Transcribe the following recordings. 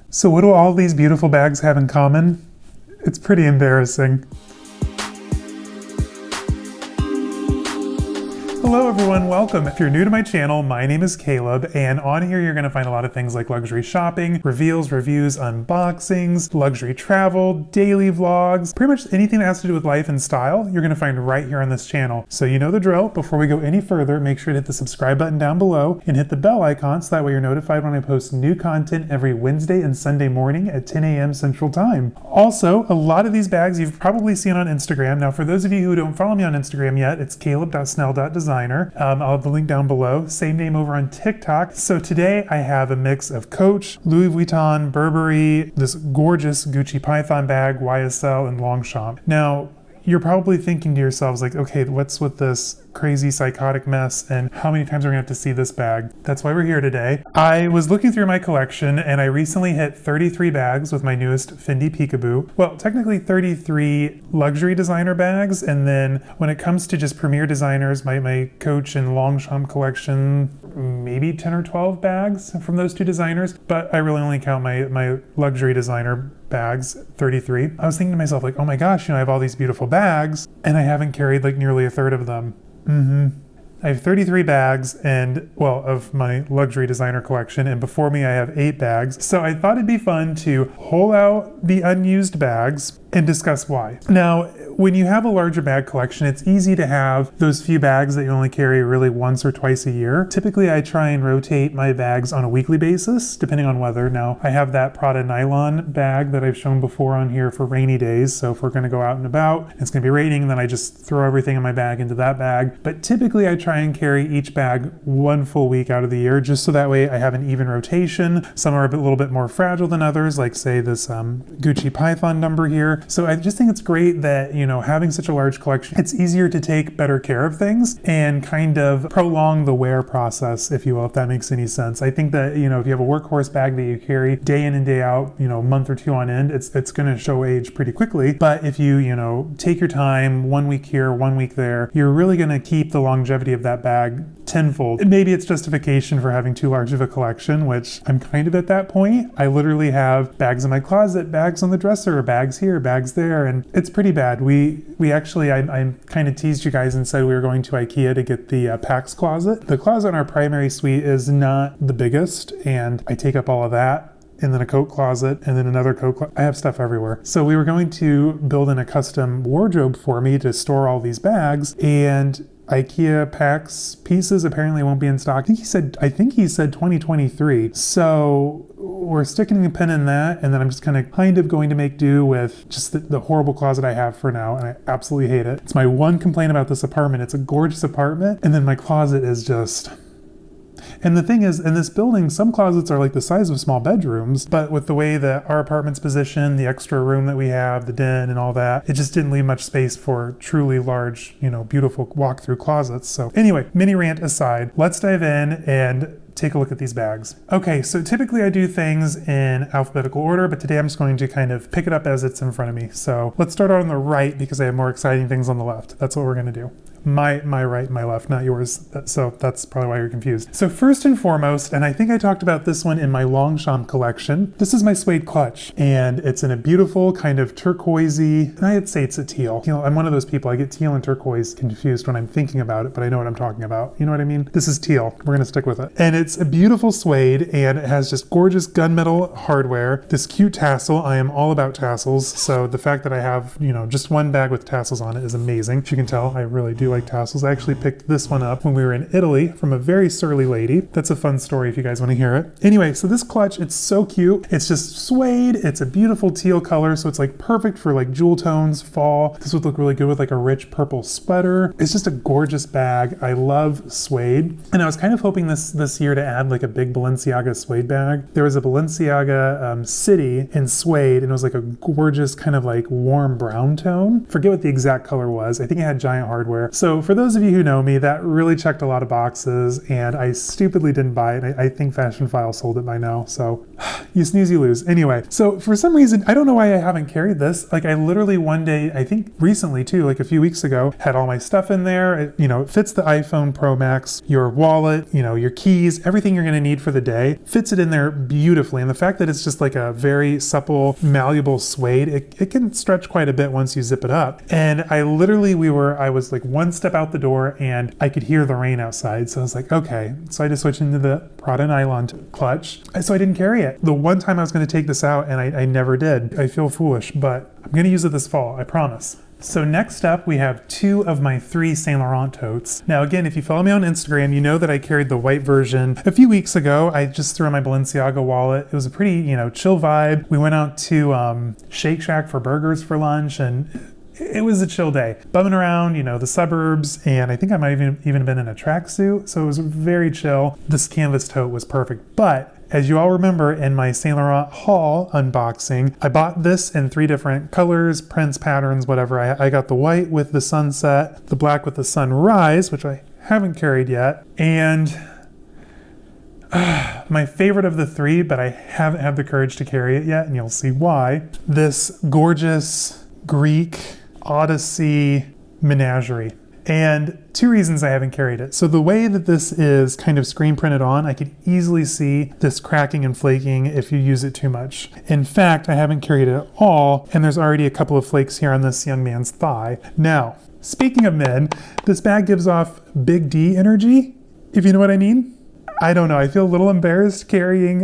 So what do all these beautiful bags have in common? It's pretty embarrassing. Hello everyone, welcome. If you're new to my channel, my name is Caleb, and on here you're going to find a lot of things like luxury shopping, reveals, reviews, unboxings, luxury travel, daily vlogs, pretty much anything that has to do with life and style, you're going to find right here on this channel. So you know the drill. Before we go any further, make sure to hit the subscribe button down below and hit the bell icon so that way you're notified when I post new content every Wednesday and Sunday morning at 10 a.m. Central Time. Also, a lot of these bags you've probably seen on Instagram. Now, for those of you who don't follow me on Instagram yet, it's caleb.snell.design. I'll have the link down below. Same name over on TikTok. So today I have a mix of Coach, Louis Vuitton, Burberry, this gorgeous Gucci Python bag, YSL, and Longchamp. Now, you're probably thinking to yourselves like, okay, what's with this crazy psychotic mess and how many times are we gonna have to see this bag? That's why we're here today. I was looking through my collection and I recently hit 33 bags with my newest Fendi Peekaboo. Well, technically 33 luxury designer bags, and then when it comes to just premier designers, my Coach and Longchamp Collection, maybe 10 or 12 bags from those two designers, but I really only count my luxury designer bags, 33. I was thinking to myself like, oh my gosh, I have all these beautiful bags and I haven't carried like nearly a third of them. I have 33 bags of my luxury designer collection, and before me I have 8 bags. So I thought it'd be fun to haul out the unused bags and discuss why. Now, when you have a larger bag collection, it's easy to have those few bags that you only carry really once or twice a year. Typically, I try and rotate my bags on a weekly basis, depending on weather. Now, I have that Prada nylon bag that I've shown before on here for rainy days. So if we're gonna go out and about, it's gonna be raining, and then I just throw everything in my bag into that bag. But typically, I try and carry each bag one full week out of the year, just so that way I have an even rotation. Some are a little bit more fragile than others, like say this Gucci Python number here. So I just think it's great that, having such a large collection, it's easier to take better care of things and kind of prolong the wear process, if you will, if that makes any sense. I think that, if you have a workhorse bag that you carry day in and day out, a month or two on end, it's going to show age pretty quickly. But if you, take your time, 1 week here, 1 week there, you're really going to keep the longevity of that bag tenfold. Maybe it's justification for having too large of a collection, which I'm kind of at that point. I literally have bags in my closet, bags on the dresser, bags here, bags there, and it's pretty bad. We actually, I kind of teased you guys and said we were going to IKEA to get the Pax closet. The closet in our primary suite is not the biggest, and I take up all of that. And then a coat closet, and then another coat closet. I have stuff everywhere. So we were going to build in a custom wardrobe for me to store all these bags, and IKEA Pax pieces apparently won't be in stock. I think he said 2023. So we're sticking a pin in that, and then I'm just kind of going to make do with just the horrible closet I have for now, and I absolutely hate it. It's my one complaint about this apartment. It's a gorgeous apartment, and then my closet is just... And the thing is, in this building, some closets are like the size of small bedrooms, but with the way that our apartment's positioned, the extra room that we have, the den and all that, it just didn't leave much space for truly large, beautiful walk-through closets. So anyway, mini rant aside, let's dive in and take a look at these bags. Okay, so typically I do things in alphabetical order, but today I'm just going to kind of pick it up as it's in front of me. So let's start on the right because I have more exciting things on the left. That's what we're gonna do. My right, my left, not yours. So that's probably why you're confused. So first and foremost, and I think I talked about this one in my Longchamp collection, this is my suede clutch, and it's in a beautiful kind of turquoisey, I'd say it's a teal. I'm one of those people, I get teal and turquoise confused when I'm thinking about it, but I know what I'm talking about. You know what I mean? This is teal. We're gonna stick with it. And it's a beautiful suede, and it has just gorgeous gunmetal hardware, this cute tassel. I am all about tassels, so the fact that I have, just one bag with tassels on it is amazing. As you can tell, I really do like tassels. I actually picked this one up when we were in Italy from a very surly lady. That's a fun story if you guys want to hear it. Anyway, so this clutch, it's so cute. It's just suede. It's a beautiful teal color, so it's like perfect for like jewel tones, fall. This would look really good with like a rich purple sweater. It's just a gorgeous bag. I love suede. And I was kind of hoping this year to add like a big Balenciaga suede bag. There was a Balenciaga City in suede, and it was like a gorgeous kind of like warm brown tone. Forget what the exact color was. I think it had giant hardware. So for those of you who know me, that really checked a lot of boxes, and I stupidly didn't buy it. I think Fashion File sold it by now. So, You snooze, you lose. Anyway, so for some reason, I don't know why I haven't carried this. Like I literally one day, I think recently too, like a few weeks ago, had all my stuff in there. It fits the iPhone Pro Max, your wallet, your keys, everything you're going to need for the day, fits it in there beautifully. And the fact that it's just like a very supple, malleable suede, it can stretch quite a bit once you zip it up. And I was like one step out the door and I could hear the rain outside. So I was like, okay. So I just switched into the Prada nylon clutch. So I didn't carry it. The one time I was going to take this out and I never did. I feel foolish, but I'm going to use it this fall, I promise. So next up, we have 2 of my 3 Saint Laurent totes. Now again, if you follow me on Instagram, you know that I carried the white version a few weeks ago. I just threw in my Balenciaga wallet. It was a pretty, chill vibe. We went out to Shake Shack for burgers for lunch, and it was a chill day. Bumming around, the suburbs, and I think I might have even been in a tracksuit, so it was very chill. This canvas tote was perfect, but as you all remember in my Saint Laurent haul unboxing, I bought this in 3 different colors, prints, patterns, whatever. I got the white with the sunset, the black with the sunrise, which I haven't carried yet, and my favorite of the 3, but I haven't had the courage to carry it yet, and you'll see why. This gorgeous Greek Odyssey menagerie. And 2 reasons I haven't carried it. So the way that this is kind of screen printed on, I could easily see this cracking and flaking if you use it too much. In fact, I haven't carried it at all, and there's already a couple of flakes here on this young man's thigh. Now, speaking of men, this bag gives off Big D energy, if you know what I mean. I don't know, I feel a little embarrassed carrying,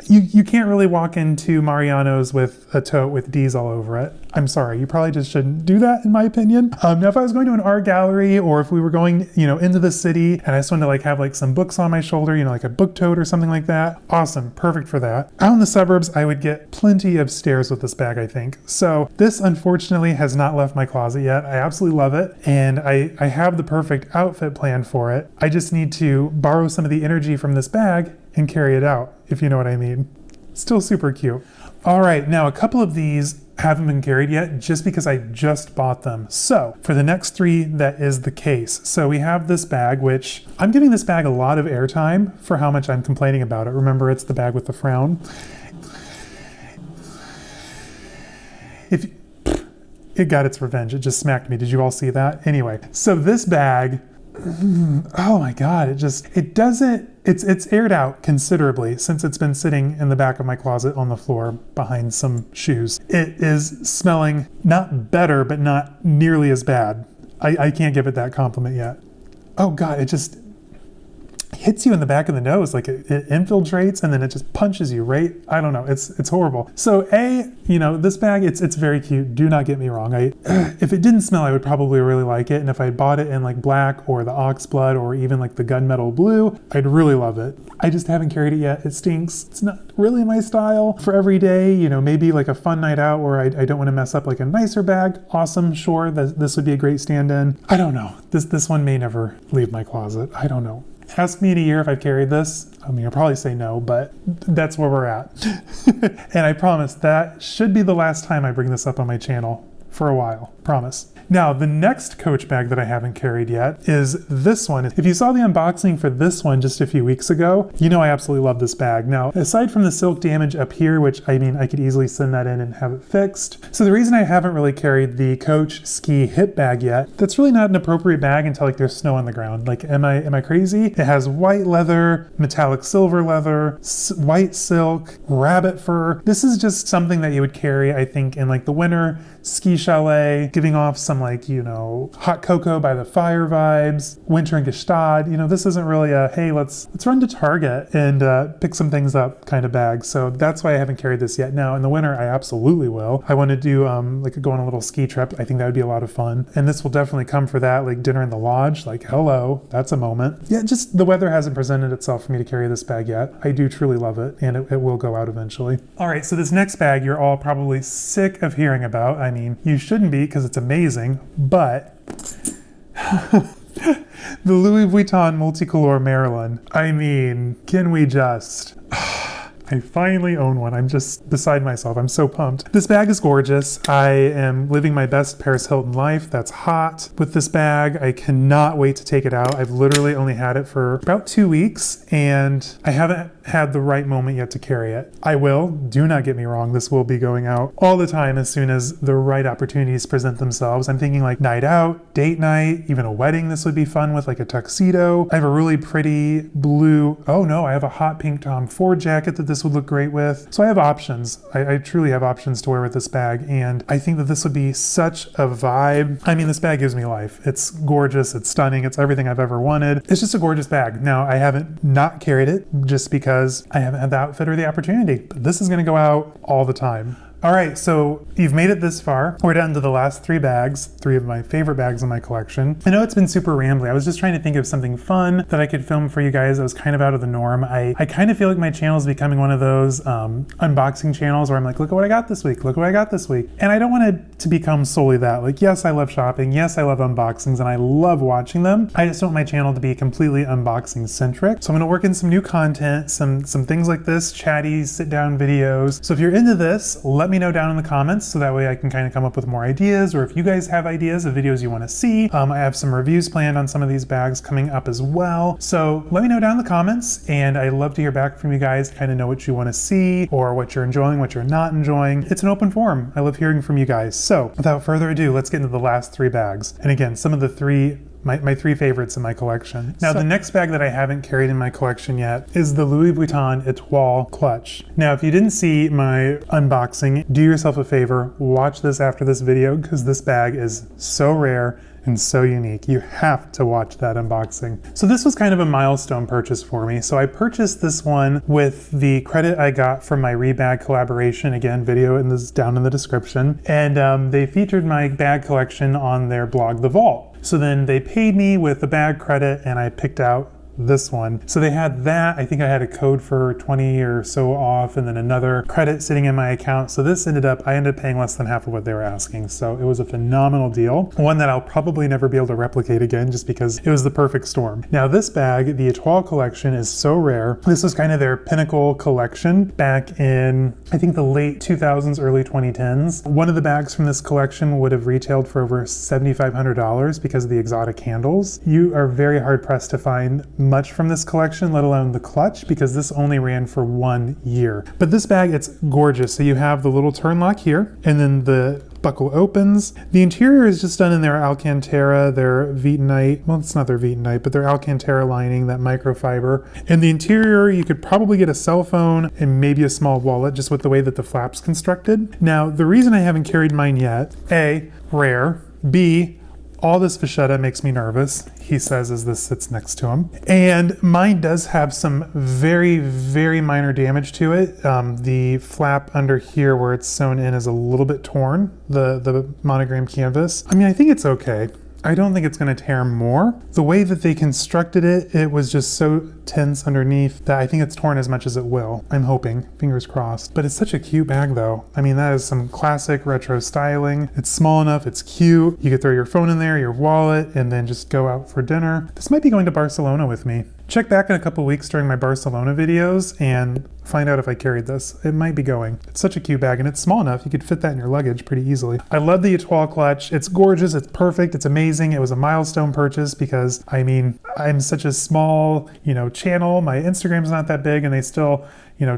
you can't really walk into Mariano's with a tote with D's all over it. I'm sorry, you probably just shouldn't do that in my opinion. Now if I was going to an art gallery or if we were going, into the city and I just wanted to have some books on my shoulder, like a book tote or something like that, awesome, perfect for that. Out in the suburbs, I would get plenty of stares with this bag, I think. So this unfortunately has not left my closet yet. I absolutely love it and I have the perfect outfit plan for it. I just need to borrow some of the energy from this bag and carry it out, if you know what I mean. Still super cute. All right, now a couple of these haven't been carried yet just because I just bought them. So for the next 3, that is the case. So we have this bag, which I'm giving this bag a lot of airtime for how much I'm complaining about it. Remember, it's the bag with the frown. It got its revenge. It just smacked me. Did you all see that? Anyway, so this bag, oh my God, it's aired out considerably since it's been sitting in the back of my closet on the floor behind some shoes. It is smelling not better, but not nearly as bad. I can't give it that compliment yet. Oh God, it just hits you in the back of the nose, like it infiltrates and then it just punches you, right? I don't know, it's horrible. So this bag, it's very cute, do not get me wrong. If it didn't smell, I would probably really like it, and if I bought it in black or the ox blood or even the gunmetal blue, I'd really love it. I just haven't carried it yet. It stinks. It's not really my style for every day, maybe a fun night out where I don't want to mess up a nicer bag. Awesome, sure, this would be a great stand-in. I don't know, this one may never leave my closet. I don't know. Ask me in a year if I've carried this. I'll probably say no, but that's where we're at. And I promise that should be the last time I bring this up on my channel for a while. Promise. Now, the next Coach bag that I haven't carried yet is this one. If you saw the unboxing for this one just a few weeks ago, I absolutely love this bag. Now, aside from the silk damage up here, which I could easily send that in and have it fixed. So the reason I haven't really carried the Coach ski hip bag yet, that's really not an appropriate bag until there's snow on the ground. Am I crazy? It has white leather, metallic silver leather, white silk, rabbit fur. This is just something that you would carry, I think, in the winter, ski chalet, giving off some hot cocoa by the fire vibes, winter in Gestad. This isn't really a, hey, let's run to Target and pick some things up kind of bag. So that's why I haven't carried this yet. Now in the winter, I absolutely will. I want to do go on a little ski trip. I think that would be a lot of fun. And this will definitely come for that, dinner in the lodge, hello, that's a moment. Yeah, just the weather hasn't presented itself for me to carry this bag yet. I do truly love it, and it will go out eventually. All right, so this next bag you're all probably sick of hearing about. You shouldn't be, because it's amazing, but the Louis Vuitton Multicolore Marilyn. Can we just... I finally own one. I'm just beside myself. I'm so pumped. This bag is gorgeous. I am living my best Paris Hilton life. That's hot with this bag. I cannot wait to take it out. I've literally only had it for about 2 weeks and I haven't had the right moment yet to carry it. I will. Do not get me wrong. This will be going out all the time as soon as the right opportunities present themselves. I'm thinking like night out, date night, even a wedding this would be fun with, like a tuxedo. I have a really pretty blue, oh no, I have a hot pink Tom Ford jacket that this would look great with. So I have options. I truly have options to wear with this bag, and I think that this would be such a vibe. I mean, this bag gives me life. It's gorgeous, it's stunning, it's everything I've ever wanted. It's just a gorgeous bag. Now, I haven't not carried it just because I haven't had the outfit or the opportunity, but this is gonna go out all the time. All right, so you've made it this far. We're down to the last 3 bags, 3 of my favorite bags in my collection. I know it's been super rambly. I was just trying to think of something fun that I could film for you guys that was kind of out of the norm. I kind of feel like my channel is becoming one of those unboxing channels where I'm like, look at what I got this week, look what I got this week. And I don't want it to become solely that. Like, yes, I love shopping, yes, I love unboxings, and I love watching them. I just don't want my channel to be completely unboxing centric. So I'm gonna work in some new content, some things like this, chatty, sit down videos. So if you're into this, let me know down in the comments so that way I can kind of come up with more ideas, or if you guys have ideas of videos you want to see. I have some reviews planned on some of these bags coming up as well. So let me know down in the comments, and I'd love to hear back from you guys, kind of know what you want to see or what you're enjoying, what you're not enjoying. It's an open forum. I love hearing from you guys. So without further ado, let's get into the last 3 bags. And again, some of the my 3 favorites in my collection. Now, the next bag that I haven't carried in my collection yet is the Louis Vuitton Étoile Clutch. Now, if you didn't see my unboxing, do yourself a favor, watch this after this video, because this bag is so rare and so unique. You have to watch that unboxing. So this was kind of a milestone purchase for me. So I purchased this one with the credit I got from my REBAG collaboration. Again, video is down in the description. And they featured my bag collection on their blog, The Vault. So then they paid me with the bag credit and I picked out this one. So they had that. I think I had a code for 20 or so off and then another credit sitting in my account. So this I ended up paying less than half of what they were asking. So it was a phenomenal deal. One that I'll probably never be able to replicate again just because it was the perfect storm. Now this bag, the Étoile collection, is so rare. This was kind of their pinnacle collection back in, I think, the late 2000s, early 2010s. One of the bags from this collection would have retailed for over $7,500 because of the exotic handles. You are very hard pressed to find much from this collection, let alone the clutch, because this only ran for 1 year. But this bag, it's gorgeous. So you have the little turn lock here, and then the buckle opens. The interior is just done in their Alcantara, their Vuittonite, well, it's not their Vuittonite, but their Alcantara lining, that microfiber. In the interior, you could probably get a cell phone and maybe a small wallet just with the way that the flap's constructed. Now, the reason I haven't carried mine yet, A, rare, B, all this vachetta makes me nervous, he says as this sits next to him. And mine does have some very, very minor damage to it. The flap under here where it's sewn in is a little bit torn, the monogram canvas. I mean, I think it's okay. I don't think it's going to tear more. The way that they constructed it, it was just so tense underneath that I think it's torn as much as it will. I'm hoping, fingers crossed. But it's such a cute bag though. I mean, that is some classic retro styling. It's small enough, it's cute. You could throw your phone in there, your wallet, and then just go out for dinner. This might be going to Barcelona with me. Check back in a couple weeks during my Barcelona videos and find out if I carried this. It might be going. It's such a cute bag and it's small enough you could fit that in your luggage pretty easily. I love the Étoile clutch. It's gorgeous, it's perfect, it's amazing. It was a milestone purchase because, I mean, I'm such a small, channel. My Instagram's not that big and they still,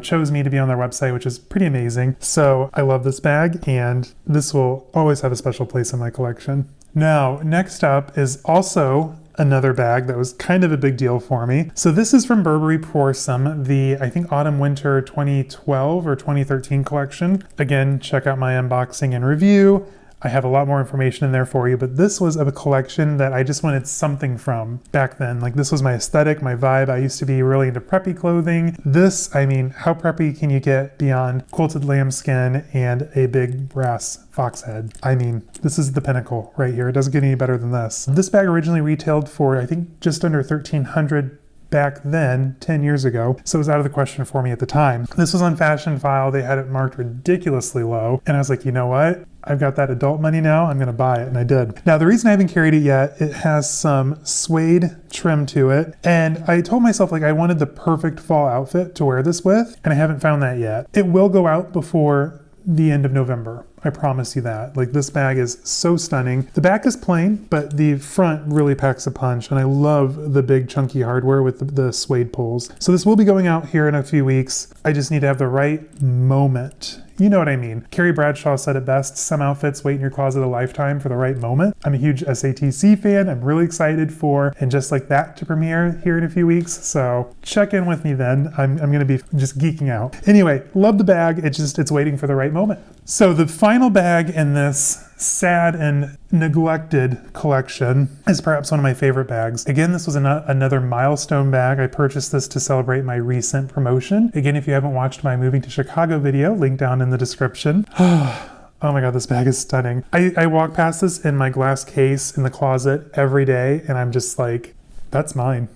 chose me to be on their website, which is pretty amazing. So I love this bag and this will always have a special place in my collection. Now, next up is also another bag that was kind of a big deal for me. So this is from Burberry Prorsum, the, I think, Autumn-Winter 2012 or 2013 collection. Again, check out my unboxing and review. I have a lot more information in there for you, but this was a collection that I just wanted something from back then. Like, this was my aesthetic, my vibe. I used to be really into preppy clothing. This, I mean, how preppy can you get beyond quilted lambskin and a big brass fox head? I mean, this is the pinnacle right here. It doesn't get any better than this. This bag originally retailed for, I think, just under $1,300 back then, 10 years ago, so it was out of the question for me at the time. This was on Fashion File. They had it marked ridiculously low, and I was like, you know what? I've got that adult money now, I'm gonna buy it, and I did. Now, the reason I haven't carried it yet, it has some suede trim to it, and I told myself like I wanted the perfect fall outfit to wear this with, and I haven't found that yet. It will go out before the end of November. I promise you that. Like, this bag is so stunning. The back is plain, but the front really packs a punch, and I love the big chunky hardware with the suede pulls. So this will be going out here in a few weeks. I just need to have the right moment. You know what I mean. Carrie Bradshaw said it best, some outfits wait in your closet a lifetime for the right moment. I'm a huge SATC fan. I'm really excited for And Just Like That to premiere here in a few weeks. So check in with me then. I'm going to be just geeking out. Anyway, love the bag. It's waiting for the right moment. So the final bag in this sad and neglected collection is perhaps one of my favorite bags. Again, this was another milestone bag. I purchased this to celebrate my recent promotion. Again, if you haven't watched my moving to Chicago video, link down in the description. Oh my God, this bag is stunning. I walk past this in my glass case in the closet every day, and I'm just like, that's mine.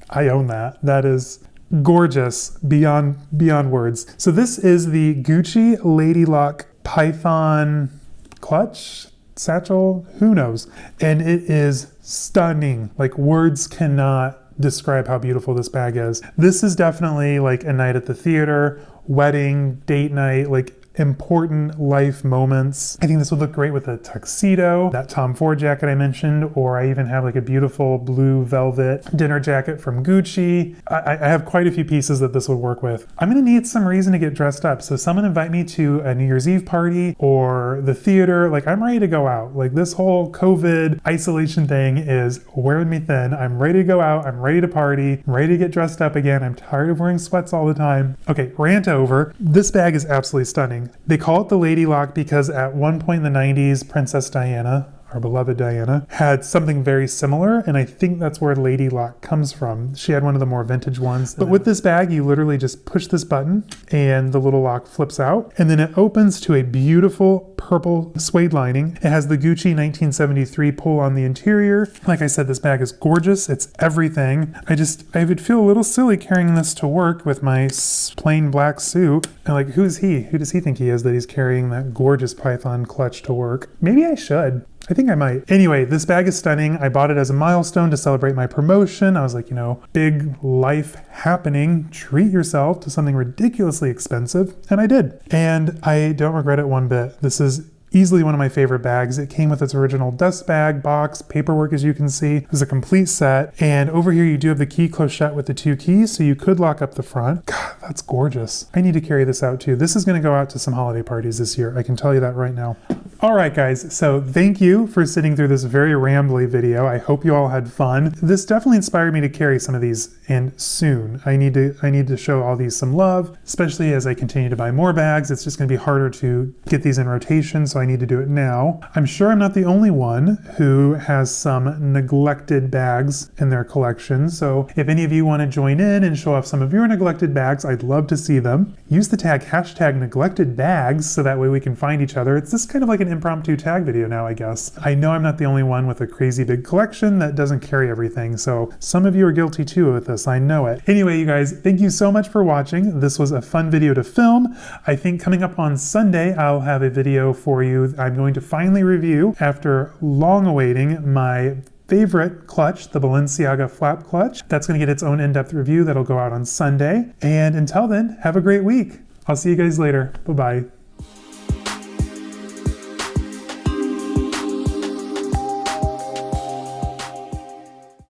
I own that. That is gorgeous beyond words. So this is the Gucci Lady Luck Python clutch, satchel, who knows? And it is stunning. Like, words cannot describe how beautiful this bag is. This is definitely like a night at the theater, wedding, date night, like important life moments. I think this would look great with a tuxedo, that Tom Ford jacket I mentioned, or I even have like a beautiful blue velvet dinner jacket from Gucci. I have quite a few pieces that this would work with. I'm gonna need some reason to get dressed up. So someone invite me to a New Year's Eve party or the theater. Like, I'm ready to go out. Like, this whole COVID isolation thing is wearing me thin. I'm ready to go out. I'm ready to party. I'm ready to get dressed up again. I'm tired of wearing sweats all the time. Okay, rant over. This bag is absolutely stunning. They call it the Lady Lock because at one point in the 90s, Princess Diana, our beloved Diana, had something very similar, and I think that's where Lady Lock comes from. She had one of the more vintage ones. But with this bag, you literally just push this button and the little lock flips out, and then it opens to a beautiful purple suede lining. It has the Gucci 1973 pull on the interior. Like I said, this bag is gorgeous. It's everything. I would feel a little silly carrying this to work with my plain black suit. And like, who's he? Who does he think he is that he's carrying that gorgeous Python clutch to work? Maybe I should. I think I might. Anyway, this bag is stunning. I bought it as a milestone to celebrate my promotion. I was like, you know, big life happening. Treat yourself to something ridiculously expensive. And I did. And I don't regret it one bit. This is easily one of my favorite bags. It came with its original dust bag, box, paperwork, as you can see. It was a complete set. And over here you do have the key clochette with the 2 keys, so you could lock up the front. God, that's gorgeous. I need to carry this out too. This is gonna go out to some holiday parties this year. I can tell you that right now. All right, guys, so thank you for sitting through this very rambly video. I hope you all had fun. This definitely inspired me to carry some of these, and soon. I need to show all these some love, especially as I continue to buy more bags. It's just gonna be harder to get these in rotation, so I need to do it now. I'm sure I'm not the only one who has some neglected bags in their collection, so if any of you wanna join in and show off some of your neglected bags, I'd love to see them. Use the tag #NeglectedBags so that way we can find each other. It's just kind of like an impromptu tag video now, I guess. I know I'm not the only one with a crazy big collection that doesn't carry everything, so some of you are guilty too with this, I know it. Anyway, you guys, thank you so much for watching. This was a fun video to film. I think coming up on Sunday, I'll have a video for you. I'm going to finally review, after long awaiting, my favorite clutch, the Balenciaga flap clutch. That's going to get its own in-depth review that'll go out on Sunday. And until then, have a great week. I'll see you guys later. Bye-bye.